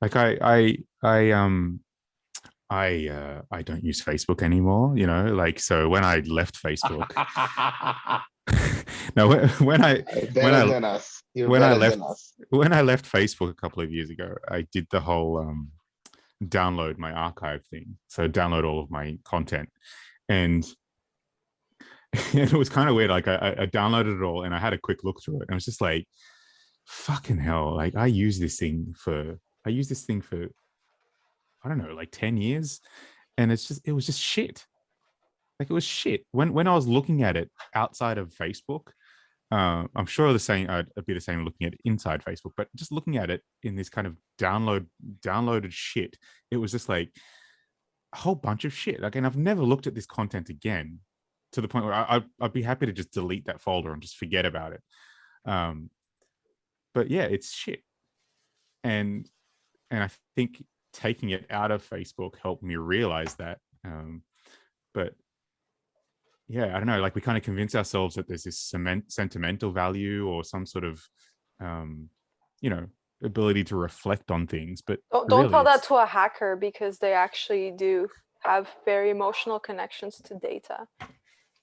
Like I don't use Facebook anymore, like so when I left Facebook. No, when Better I than us. You're when I better left than us. when I left Facebook a couple of years ago, I did the whole download my archive thing. So download all of my content. And it was kind of weird. Like I downloaded it all and I had a quick look through it. And I was just like, fucking hell. Like I use this thing for, I don't know, like 10 years. And it was just shit. Like it was shit. When I was looking at it outside of Facebook, I'm sure the same. I'd be the same looking at it inside Facebook, but just looking at it in this kind of downloaded shit, it was just like a whole bunch of shit. Like, and I've never looked at this content again to the point where I'd be happy to just delete that folder and just forget about it. Um, but yeah, it's shit, and I think taking it out of Facebook helped me realize that. But yeah, I don't know. Like we kind of convince ourselves that there's this sentimental value or some sort of, um, you know, ability to reflect on things, but Don't really, tell that it's to a hacker because they actually do have very emotional connections to data.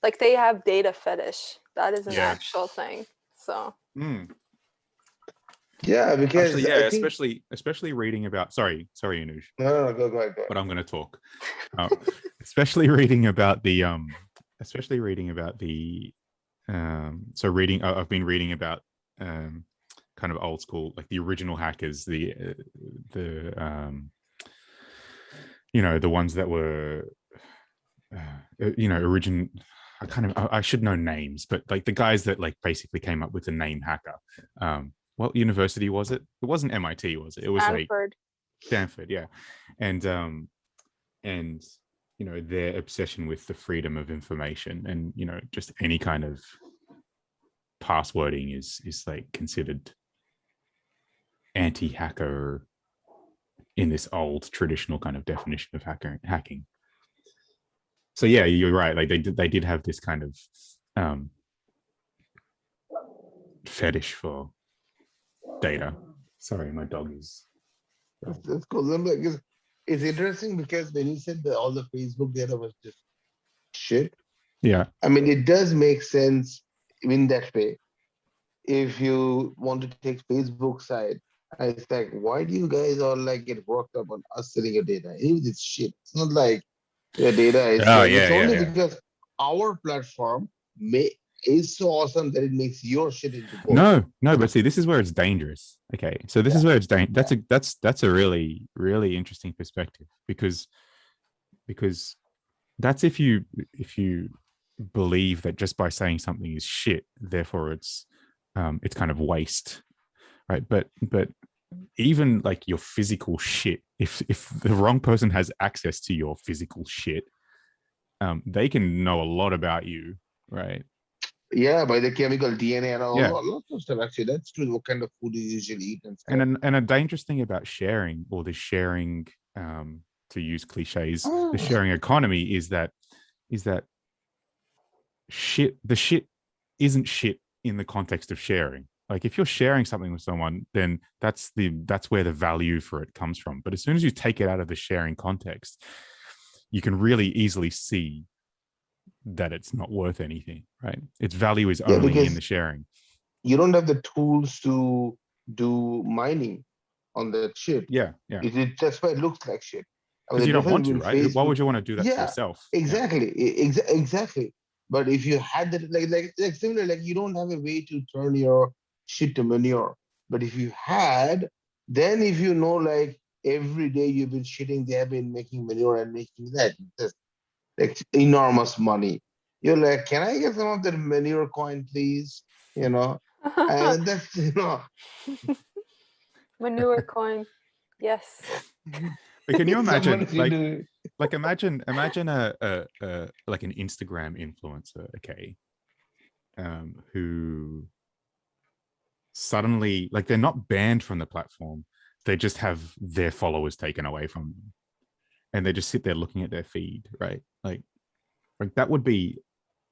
Like they have data fetish. That is an yeah. actual thing. So Yeah, Actually, because yeah, I think especially reading about. Sorry, Anush, no, go ahead, go ahead. but I'm going to talk. Uh, especially reading about the especially reading about the so reading. I've been reading about kind of old school, like the original hackers, the the ones that were origin. I should know names, but like the guys that like basically came up with the name hacker. What university was it? It wasn't MIT, was it? It was like Stanford. Stanford, yeah. And their obsession with the freedom of information, and just any kind of passwording is like considered anti-hacker in this old traditional kind of definition of hacking. So yeah, you're right. Like they did have this kind of fetish for data. Sorry, my dog is. That's cool. It's interesting because when you said that all the Facebook data was just shit, Yeah. I mean, it does make sense in that way. If you want to take Facebook side, it's like, why do you guys all like get worked up on us selling your data? It's shit. It's not like your data is Oh going. yeah, It's yeah, only yeah. because our platform is so awesome that it makes your shit into gold. No, but see, this is where it's dangerous. Okay, so this Yeah. is where it's dangerous. That's a really really interesting perspective because that's if you believe that just by saying something is shit, therefore it's kind of waste, right? But even like your physical shit, if the wrong person has access to your physical shit, they can know a lot about you, right? Yeah, by the chemical DNA and Yeah. lots of stuff. Actually, that's true. What kind of food you usually eat and stuff. And a dangerous thing about sharing, or the sharing, to use cliches, the Ah, sharing economy is that the shit isn't shit in the context of sharing. Like if you're sharing something with someone, then that's where the value for it comes from. But as soon as you take it out of the sharing context, you can really easily see that it's not worth anything, right? Its value is yeah, only in because the sharing. you don't have the tools to do mining on that shit. Yeah, yeah. That's why it looks like shit. I mean, Because the you don't difference want to, between right? Why Facebook, would you want to do that to yeah, yourself? Yeah. exactly, exactly. But if you had that, like similar, like you don't have a way to turn your shit to manure. But if you had, then if you know, like every day you've been shitting, they have been making manure and making that. That's like enormous money. You're like, can I get some of that manure coin, please? You know, and that's Manure coin. Yes. But can you someone imagine, if you do. imagine a like an Instagram influencer, okay, who suddenly, like, they're not banned from the platform, they just have their followers taken away from them, and they just sit there looking at their feed, right? Like that would be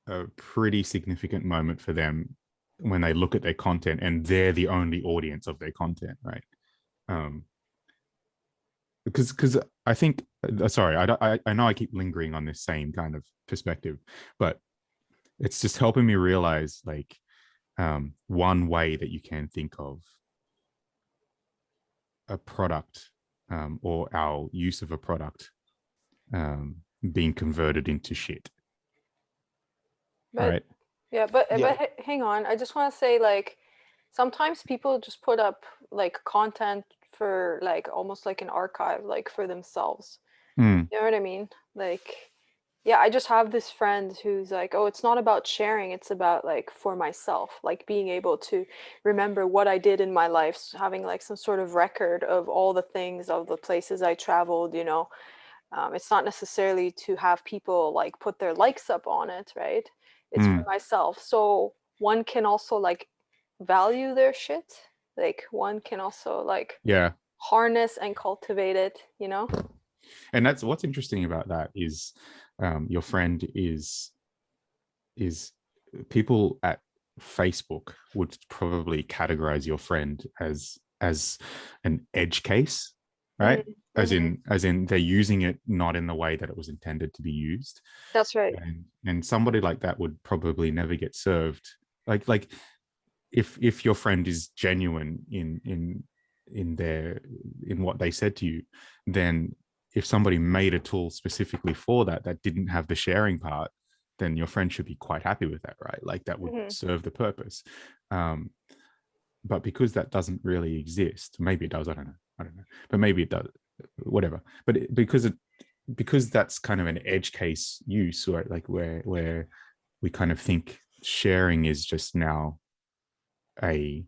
a pretty significant moment for them when they look at their content and they're the only audience of their content, right? Um, because I think sorry, I know I keep lingering on this same kind of perspective, but it's just helping me realize like one way that you can think of a product or our use of a product being converted into shit. But Right. yeah, but Yeah. hang on. I just want to say like sometimes people just put up like content for like almost like an archive, like for themselves. Mm, You know what I mean? Like, yeah, I just have this friend who's like, oh, it's not about sharing, it's about like for myself, like being able to remember what I did in my life, having like some sort of record of all the things, of the places I traveled, you know. It's not necessarily to have people like put their likes up on it, right? It's for mm, myself. So one can also like value their shit. Like one can also like yeah. harness and cultivate it, you know? And that's what's interesting about that is your friend is people at Facebook would probably categorize your friend as an edge case, right? Mm-hmm. As in they're using it not in the way that it was intended to be used. That's right. And somebody like that would probably never get served. Like if your friend is genuine in their in what they said to you, then if somebody made a tool specifically for that that didn't have the sharing part, then your friend should be quite happy with that, right? Like that would Mm-hmm. serve the purpose. But because that doesn't really exist, maybe it does, I don't know, but maybe it does, whatever. But because that's kind of an edge case use, or like where we kind of think sharing is just now a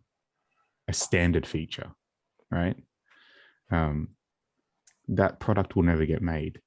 standard feature, right? Um, that product will never get made.